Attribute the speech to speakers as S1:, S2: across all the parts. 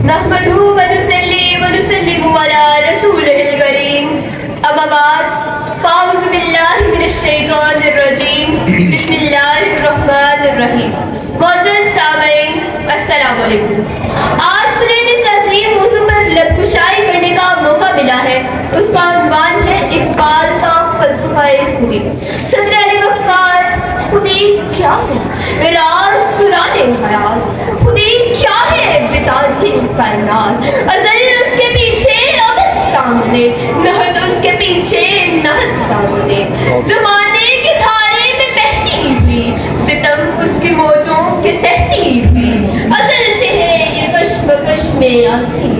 S1: نحمده ونصلي ونسلم على رسوله الكريم اما بعد فاعوذ باللہ من الشیطان الرجیم بسم اللہ الرحمن الرحیم. معزز سامعین السلام علیکم. آج مجھے اس عظیم موضوع پر لب کشائی کرنے کا موقع ملا ہے. اس کا عنوان ہے اقبال کا فلسفہ خودی. صدر علی وقار خودی کیا ہے؟ راز دوران حیات. خودی کیا ہے؟ بتانے کائنات. ازل اس کے پیچھے ابد سامنے، نہد اس کے پیچھے نہد سامنے. زمانے کے دھارے میں بہتی ہوئی، ستم اس کی موجوں کے سہتی ہوئی. ازل سے ہے یہ کشمکش میں آسی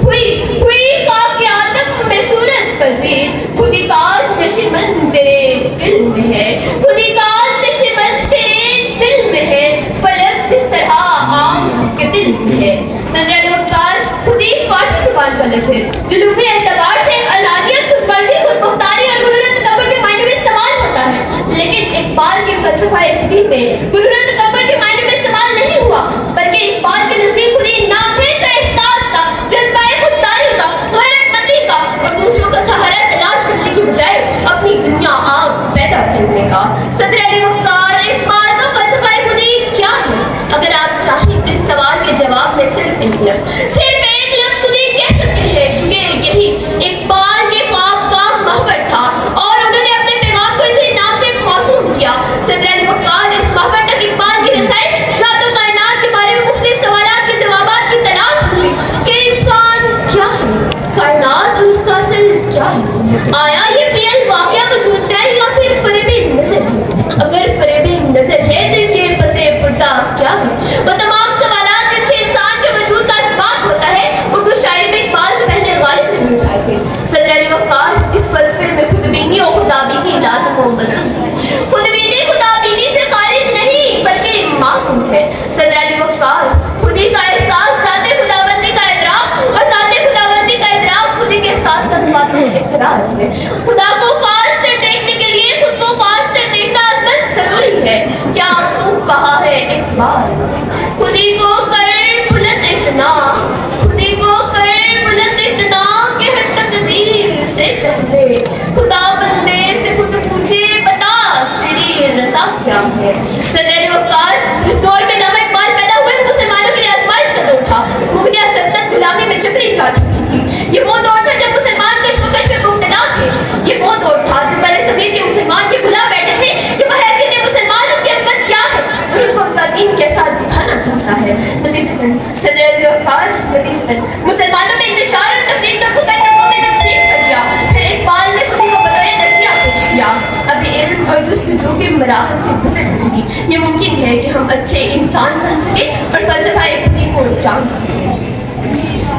S1: ہوئی خاک آدم میں صورت پذیر. خودی کار نشمن تیرے دل میں ہے، خودی کار نشمن تیرے دل میں ہے. فلک جس طرح عام کے دل میں ہے. صدر وقار خودی فارسی زبان کا لفظ ہے جو لغوی اعتبار سے علانیت، خود غرضی، خود مختاری اور غرور تکبر کے معنی میں استعمال ہوتا ہے. لیکن اقبال کے فلسفہ خودی میں غرور تکبر کے معنی میں استعمال نہیں ہوا، بلکہ اقبال کے نزدیک خودی ناقید کا احساس کا، جذبہ خودداری کا، غیرت مندی کا اور دوسروں کا سہارا تلاش کرنے کی بجائے اپنی دنیا آپ پیدا کرنے کا. صدر علی وقار اقبال کا فلسفہ خودی کیا ہے؟ اگر آپ چاہیں تو اس سوال کے جواب میں صرف ایک لفظ خودی کہہ سکتے ہیں، کیونکہ یہی اقبال کے خواب کا محور تھا اور انہوں نے اپنے پیغام کو اسی نام سے موسوم کیا. صدر علی وقار اس محور تک اقبال کی رسائی ذات و کائنات کے بارے میں مختلف سوالات کے جوابات کی تلاش ہوئی کہ انسان کیا ہے، کائنات اور اس کا اصل کیا ہے. آیا یہ فعل واقعہ وجود میں ہے یا پھر فریبی نظر ہے؟ اگر فریبی نظر ہے تو اس کے پس پردہ کیا ہے؟ وہ تمام سوالات جن سے انسان کے وجود کا اثبات ہوتا ہے اردو شاعری میں اقبال سے پہلے غالب نہیں اٹھائے تھے. صدر علی وقار اس فلسفے میں خودبینی اور خدابینی لازم و ملزم ہے. خودبینی خدابینی سے خارج نہیں بلکہ معقول ہے. صدر علی وقار خودی کا احساس ذات خداوندی کا ادراک اور ذات خداوندی کا ادراک خودی کے احساس کا ذات اقرار ہے. خدا کو فاش تر دیکھنے کے لیے خود کو فاش تر دیکھنا بس ضروری ہے. کیا خوب کہا ہے اقبال، خودی کو کر بلند اتنا، خودی کو کر بلند اتنا کہ ہر تقدیر سے پہلے خدا بننے سے خود پوچھے بتا تیری رضا کیا ہے. صدر علی وقار جس دور میں نامہ اقبال پیدا ہوئے وہ مسلمانوں کے لیے آزمائش کا دور تھا. مغلیہ سلطنت غلامی میں جکڑی جا چکی تھی. یہ وہ دور تھا جب مسلمان کشمکش میں مبتلا تھے. یہ وہ دور تھا جب بڑے صغیر کے مسلمان یہ بھلا بیٹھے تھے کہ وہ حیثیت مسلمان ان کی عظمت کیا ہے اور ان کو ان کا دین کے ساتھ دکھانا چاہتا ہے. نتیجتاً صدر علی وقار مسلمانوں میں انتشار اور تفریق کو کئی طبقوں میں تقسیم کر دیا. پھر اقبال نے خودی کو بطور نظریہ پیش کیا. ابھی علم اور جستجو کے مراحل سے گزر رہی یہ ممکن ہے کہ ہم اچھے انسان بن سکیں اور فلسفہ خودی کو جان سکیں.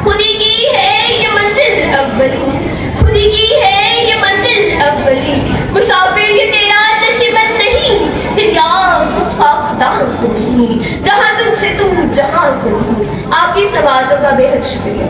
S1: خودی کی ہے یہ منزل اولی، خودی کی ہے یہ منزل اولی. مسافر یہ تیرا نشیمن نہیں، دریا اس خاکداں سے نہیں، جہاں تم سے تو جہاں سے نہیں. آپ کی سوالوں کا بے حد شکریہ.